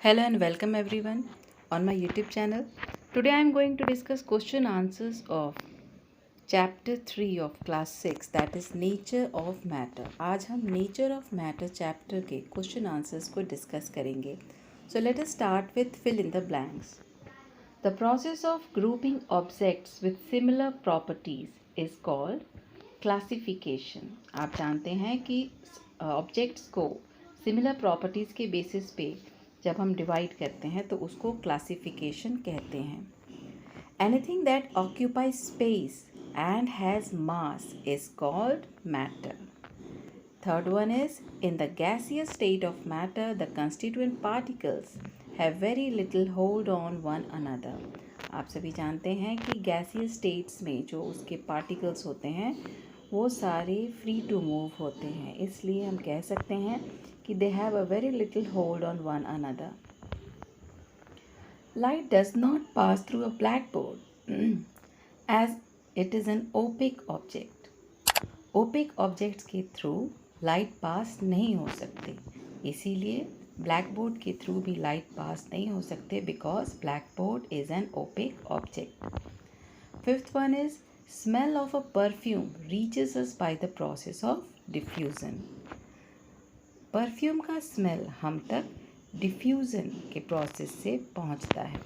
Hello and welcome everyone on my YouTube channel. Today I am going to discuss question answers of chapter 3 of class 6, that is nature of matter. आज हम nature of matter chapter के question answers को discuss करेंगे. So let us start with fill in the blanks. The process of grouping objects with similar properties is called classification. आप जानते हैं कि objects को similar properties के basis पे जब हम डिवाइड करते हैं तो उसको क्लासिफिकेशन कहते हैं. Anything that occupy space and has mass is called matter. Third one is in the gaseous state of matter the constituent particles have very little hold on one another. आप सभी जानते हैं कि गैसियस स्टेट्स में जो उसके particles होते हैं वो सारे फ्री टू मूव होते हैं, इसलिए हम कह सकते हैं कि they have a very little hold on one another. Light does not pass through a blackboard as it is an opaque object. Opaque objects के थ्रू लाइट पास नहीं हो सकती, इसीलिए ब्लैकबोर्ड के थ्रू भी लाइट पास नहीं हो सकते because blackboard is an opaque object. Fifth one is smell of a perfume reaches us by the process of diffusion. Perfume का स्मेल हम तक डिफ्यूज़न के प्रोसेस से पहुंचता है.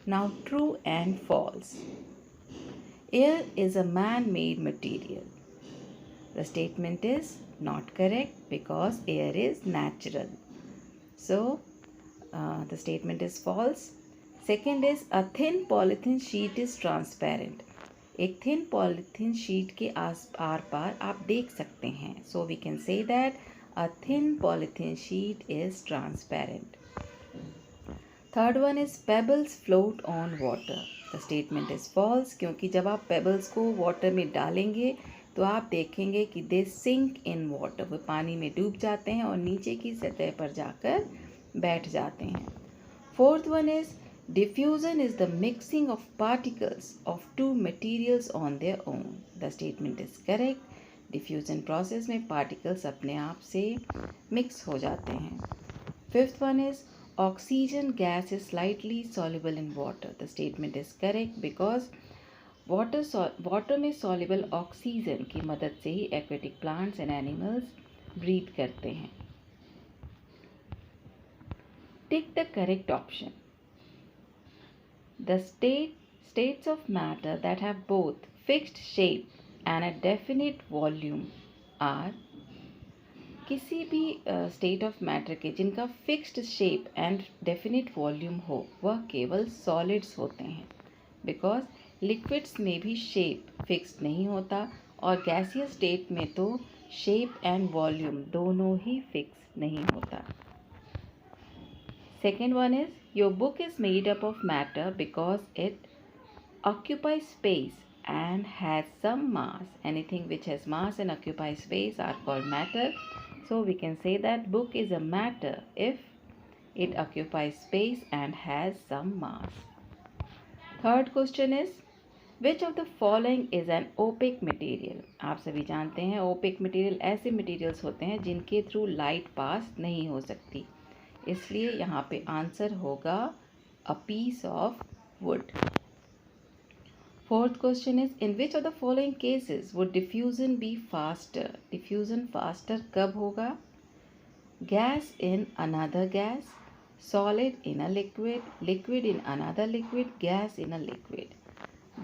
Now true and false. Air is a man made material. The statement is not correct because air is natural, so the statement is false. Second is a thin polythene sheet is transparent. एक thin polythene sheet के आर पार आप देख सकते हैं, so we can say that a thin polythene sheet is transparent. Third one is pebbles float on water. The statement is false क्योंकि जब आप pebbles को water में डालेंगे तो आप देखेंगे कि they sink in water. वो पानी में डूब जाते हैं और नीचे की सतह पर जाकर बैठ जाते हैं. Fourth one is diffusion is the mixing of particles of two materials on their own. The statement is correct. Diffusion process में पार्टिकल्स अपने आप से मिक्स हो जाते हैं. Fifth one is oxygen gas is slightly soluble in water. The statement is correct because water में soluble oxygen की मदद से ही aquatic plants and animals breathe करते हैं. Tick the correct option. The states of matter that have both fixed shape and a definite volume are. किसी भी state of matter के जिनका fixed shape and definite volume हो वह केवल solids होते हैं, बिकॉज लिक्विड्स में भी शेप फिक्स्ड नहीं होता और गैसियस स्टेट में तो शेप एंड वॉल्यूम दोनों ही फिक्स नहीं होता. Second one is your book is made up of matter because it occupies space and has some mass. Anything which has mass and occupies space are called matter. So we can say that book is a matter if it occupies space and has some mass. Third question is which of the following is an opaque material? आप सभी जानते हैं opaque material ऐसे materials होते हैं जिनके through light pass नहीं हो सकती, इसलिए यहाँ पे आंसर होगा a piece of wood. Fourth question is in which of the following cases would diffusion be faster? Diffusion faster कब होगा? Gas in another gas, solid in a liquid, liquid in another liquid, gas in a liquid.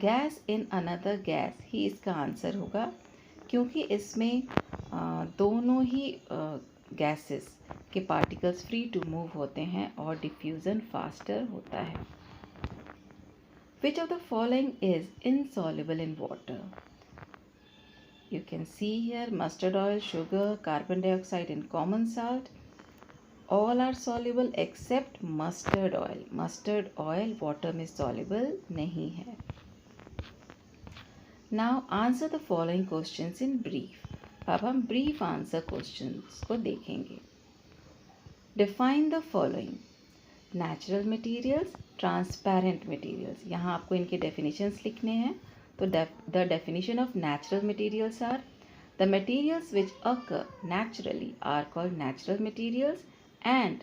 Gas in another gas ही इसका answer होगा क्योंकि इसमें दोनों ही gases के particles free to move होते हैं और डिफ्यूज़न फास्टर होता है. Which of the following is insoluble in water? You can see here mustard oil, sugar, carbon dioxide and common salt. All are soluble except mustard oil. Mustard oil water में soluble नहीं है. Now answer the following questions in brief. अब हम brief answer questions को देखेंगे. Define the following. Natural materials, transparent materials. यहाँ आपको इनके डेफिनेशंस लिखने हैं. तो the definition of natural materials are the materials which occur naturally are called natural materials and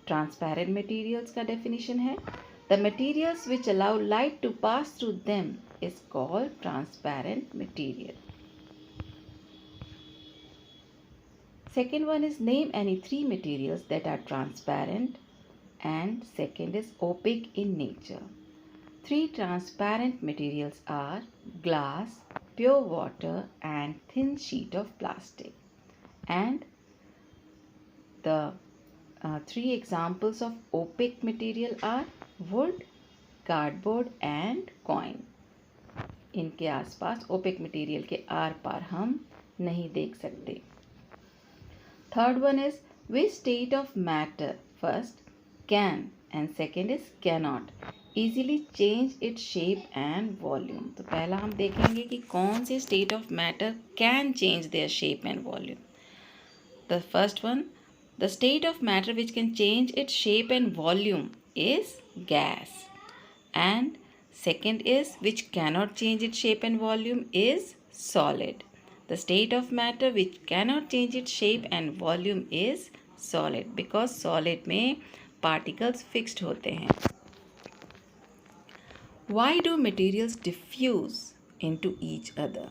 transparent materials का डेफिनेशन है, the materials which allow light to pass through them is called transparent material. Second one is name any three materials that are transparent, and second is opaque in nature. Three transparent materials are glass, pure water and thin sheet of plastic. And the three examples of opaque material are wood, cardboard and coin. इनके आसपास opaque material के आर पार हम नहीं देख सकते. Third one is which state of matter first can and second is cannot easily change its shape and volume. तो पहला हम देखेंगे कि कौन से state of matter can change their shape and volume. The first one, the state of matter which can change its shape and volume is gas, and second is which cannot change its shape and volume is solid. The state of matter which cannot change its shape and volume is solid because solid में particles fixed होते हैं. Why do materials diffuse into each other?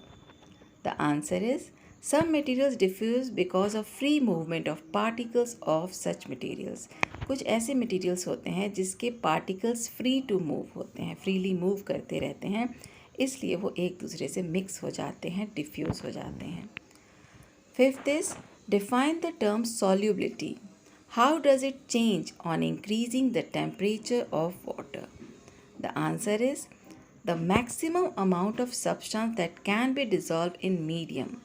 The answer is some materials diffuse because of free movement of particles of such materials. कुछ ऐसे materials होते हैं जिसके particles free to move होते हैं, freely move करते रहते हैं, इसलिए वो एक दूसरे से मिक्स हो जाते हैं, डिफ्यूज़ हो जाते हैं. Fifth is define the term solubility. How does it change on increasing the temperature of water? The answer is the maximum amount of substance that can be dissolve in medium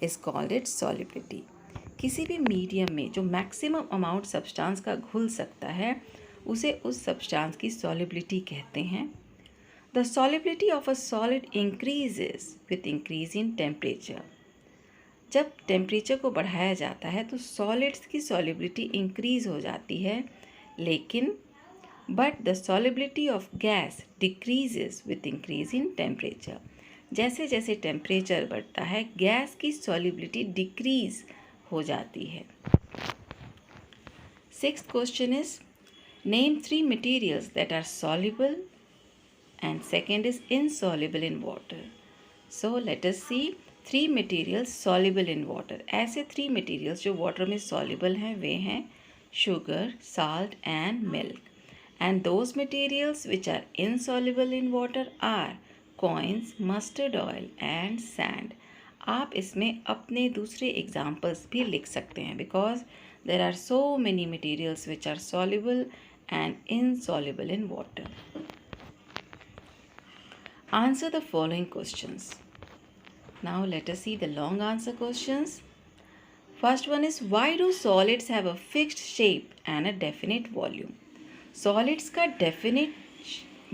is called its solubility. किसी भी medium में जो maximum amount substance का घुल सकता है उसे उस सब्सटेंस की सॉल्युबिलिटी कहते हैं. The solubility of a solid increases with increase in temperature. जब टेम्परेचर को बढ़ाया जाता है तो सॉलिड्स की सॉल्युबिलिटी इंक्रीज हो जाती है, लेकिन but the solubility of gas decreases with increase in temperature. जैसे जैसे टेम्परेचर बढ़ता है गैस की सॉल्युबिलिटी डिक्रीज हो जाती है. Sixth question is name 3 materials that are soluble and second is insoluble in water. So let us see 3 materials soluble in water. ऐसे 3 materials जो water में soluble हैं वे हैं sugar, salt and milk. And those materials which are insoluble in water are coins, mustard oil and sand. आप इसमें अपने दूसरे examples भी लिख सकते हैं because there are so many materials which are soluble and insoluble in water. Answer the following questions. Now let us see the long answer questions. First one is why do solids have a fixed shape and a definite volume? Solids का definite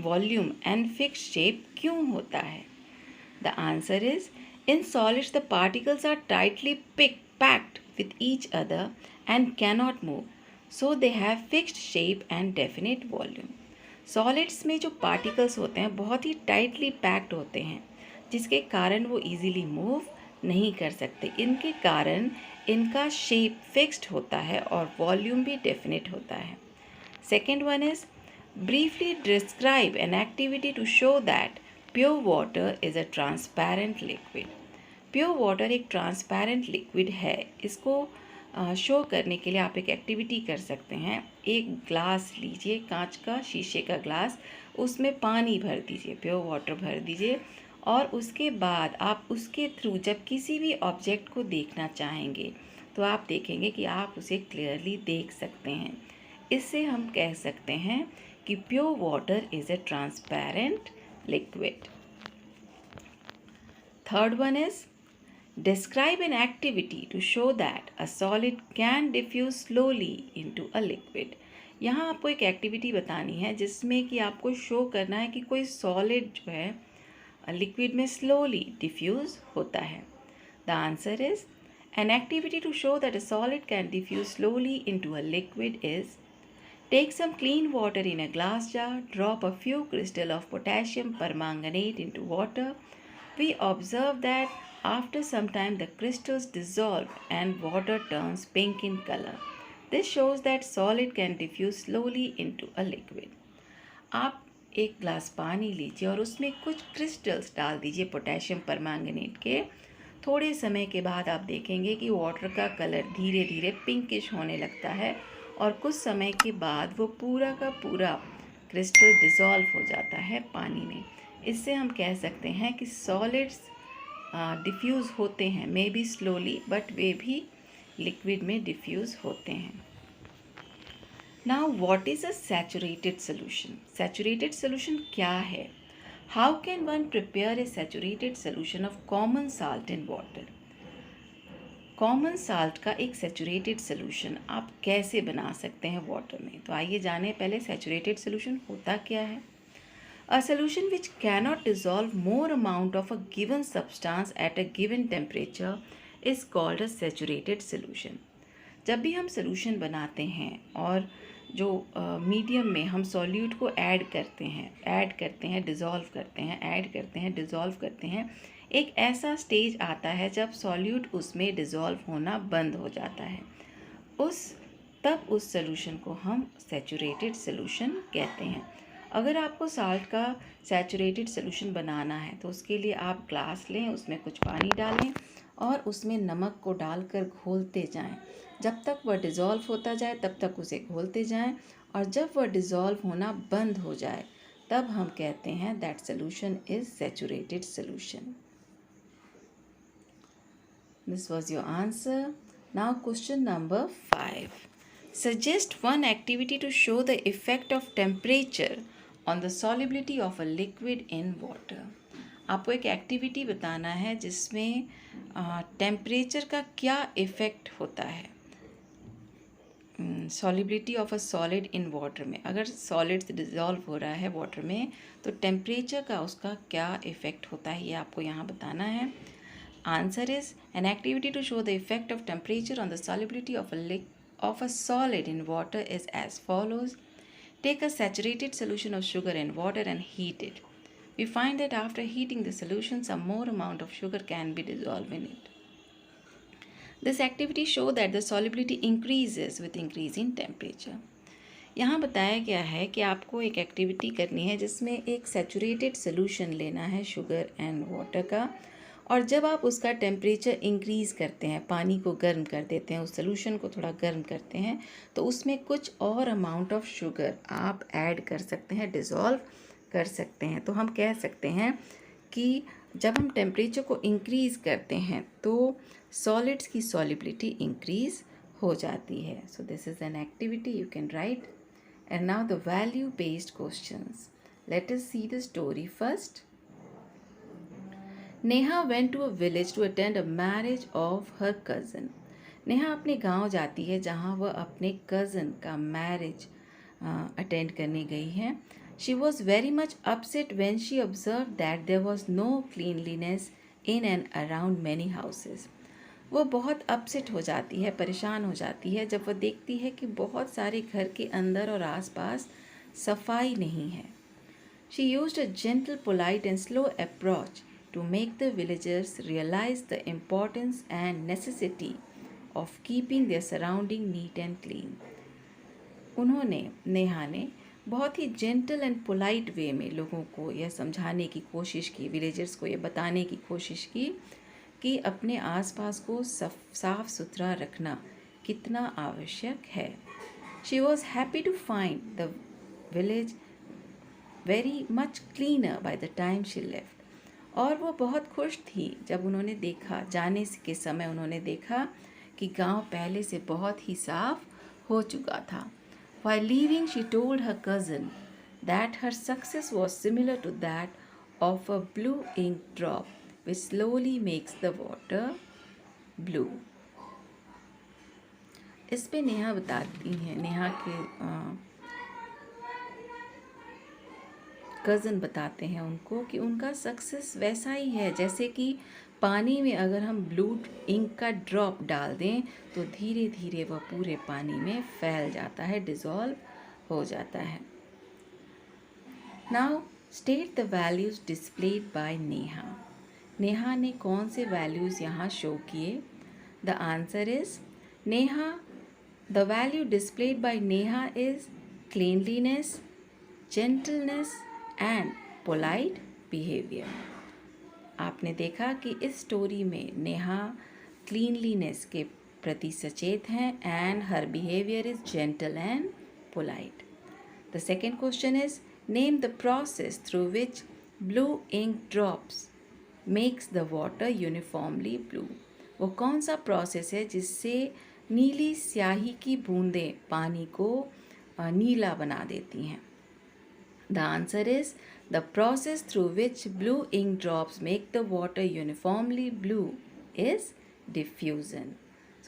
volume and fixed shape क्यों होता है? The answer is in solids the particles are tightly packed with each other and cannot move, so they have fixed shape and definite volume. Solids में जो particles होते हैं बहुत ही tightly packed होते हैं जिसके कारण वो इजीली मूव नहीं कर सकते. इनके कारण इनका शेप फिक्स्ड होता है और वॉल्यूम भी डेफिनेट होता है. Second one is briefly describe an activity to show that pure water is a transparent liquid. Pure water एक ट्रांसपेरेंट लिक्विड है. इसको शो करने के लिए आप एक एक्टिविटी कर सकते हैं. एक ग्लास लीजिए, कांच का, शीशे का ग्लास, उसमें पानी भर दीजिए, प्योर वाटर भर दीजिए और उसके बाद आप उसके थ्रू जब किसी भी ऑब्जेक्ट को देखना चाहेंगे तो आप देखेंगे कि आप उसे क्लियरली देख सकते हैं. इससे हम कह सकते हैं कि pure water is a transparent liquid. Third one is describe an activity to show that a solid can diffuse slowly into a liquid. यहाँ आपको एक एक्टिविटी बतानी है जिसमें कि आपको शो करना है कि कोई सॉलिड जो है लिक्विड में स्लोली डिफ्यूज़ होता है. The answer is an activity to show that a solid can diffuse slowly into a liquid is take some clean water in a glass jar, drop a few crystals of potassium permanganate into water. We observe that after some time the crystals dissolve and water turns pink in color. This shows that solid can diffuse slowly into a liquid. आप एक glass पानी लीजिए और उसमें कुछ crystals डाल दीजिए potassium permanganate के। थोड़े समय के बाद आप देखेंगे कि वाटर का कलर धीरे धीरे पिंकिश होने लगता है और कुछ समय के बाद वो पूरा का पूरा क्रिस्टल डिज़ोल्व हो जाता है पानी में। इससे हम कह सकते हैं कि सॉलिड्स डिफ्यूज़ होते हैं, मे बी स्लोली, बट वे भी लिक्विड में डिफ्यूज़ होते हैं। Now what is a saturated solution? Saturated solution क्या है? How can one prepare a saturated solution of common salt in water? Common salt का एक सैचुरेटेड सोल्यूशन आप कैसे बना सकते हैं वाटर में? तो आइए जाने पहले सैचुरेटेड सोल्यूशन होता क्या है। A solution which cannot dissolve more amount of a given substance at a given temperature is called a saturated solution. जब भी हम सॉल्यूशन बनाते हैं और जो मीडियम में हम सॉल्यूट को ऐड करते हैं, डिज़ोल्व करते हैं, ऐड करते हैं, डिज़ोल्व करते हैं, एक ऐसा स्टेज आता है जब सॉल्यूट उसमें डिज़ोल्व होना बंद हो जाता है। तब उस सॉल्यूशन को हम सैचुरेटेड सॉल्यूशन कहते हैं। अगर आपको साल्ट का सैचुरेटेड सॉल्यूशन बनाना है तो उसके लिए आप ग्लास लें, उसमें कुछ पानी डालें और उसमें नमक को डालकर घोलते जाएं। जब तक वह डिज़ोल्व होता जाए तब तक उसे घोलते जाएं और जब वह डिज़ोल्व होना बंद हो जाए तब हम कहते हैं that solution is saturated solution. This was your answer. Now question number 5. Suggest one activity to show the effect of temperature on the solubility of a liquid in water. आपको एक एक्टिविटी बताना है जिसमें टेम्परेचर का क्या effect होता है solubility of a solid in water में। अगर सॉलिड डिज़ोल्व हो रहा है वाटर में तो टेम्परेचर का उसका क्या इफ़ेक्ट होता है, ये आपको यहाँ बताना है। Answer is an activity to show the effect of temperature on the solubility of a solid in water is as follows. Take a saturated solution of sugar in water and heat it. We find that after heating the solution, some more amount of sugar can be dissolved in it. This activity shows that the solubility increases with increasing temperature. यहाँ बताया गया है कि आपको एक activity करनी है जिसमें एक सैचुरेटेड सोल्यूशन लेना है शुगर एंड वाटर का, और जब आप उसका टेम्परेचर इंक्रीज़ करते हैं, पानी को गर्म कर देते हैं, उस सोल्यूशन को थोड़ा गर्म करते हैं, तो उसमें कुछ और अमाउंट ऑफ शुगर आप ऐड कर सकते हैं, डिज़ोल्व कर सकते हैं। तो हम कह सकते हैं कि जब हम टेम्परेचर को इंक्रीज़ करते हैं तो सॉलिड्स की सॉलिबिलिटी इंक्रीज़ हो जाती है। So this is an activity you can write. And now the value based questions. Let us see the story first. Neha went to a village to attend a marriage of her cousin. Neha अपने गांव जाती है जहां वह अपने cousin का marriage attend करने गई है। She was very much upset when she observed that there was no cleanliness in and around many houses. वो बहुत अपसेट हो जाती है, परेशान हो जाती है जब वह देखती है कि बहुत सारे घर के अंदर और आसपास सफाई नहीं है। She used a gentle, polite and slow approach to make the villagers realize the importance and necessity of keeping their surrounding neat and clean. Neha ने बहुत ही जेंटल एंड पोलाइट वे में लोगों को यह समझाने की कोशिश की, विलेजर्स को यह बताने की कोशिश की कि अपने आसपास को साफ सुथरा रखना कितना आवश्यक है। She was happy to find the village very much cleaner by the time she left. और वो बहुत खुश थी जब उन्होंने देखा, जाने के समय उन्होंने देखा कि गांव पहले से बहुत ही साफ हो चुका था। While leaving, she told her cousin that her success was similar to that of a blue ink drop, which slowly makes the water blue. इस पे नेहा बताती हैं, नेहा के कज़न बताते हैं उनको कि उनका सक्सेस वैसा ही है जैसे कि पानी में अगर हम ब्लू इंक का ड्रॉप डाल दें तो धीरे धीरे वह पूरे पानी में फैल जाता है, डिज़ोल्व हो जाता है। Now state the values displayed bye Neha. Neha ने कौन से वैल्यूज़ यहाँ शो किए? The answer is Neha The value displayed by Neha is cleanliness, gentleness and polite behavior. आपने देखा कि इस स्टोरी में नेहा क्लीनलीनेस के प्रति सचेत हैं and her behaviour is gentle and polite. The second question is name the process through which blue ink drops makes the water uniformly blue. वो कौन सा प्रोसेस है जिससे नीली स्याही की बूंदें पानी को नीला बना देती हैं? The answer is the process through which blue ink drops make the water uniformly blue is diffusion.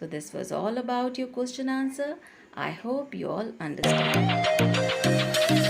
So this was all about your question answer. I hope you all understand.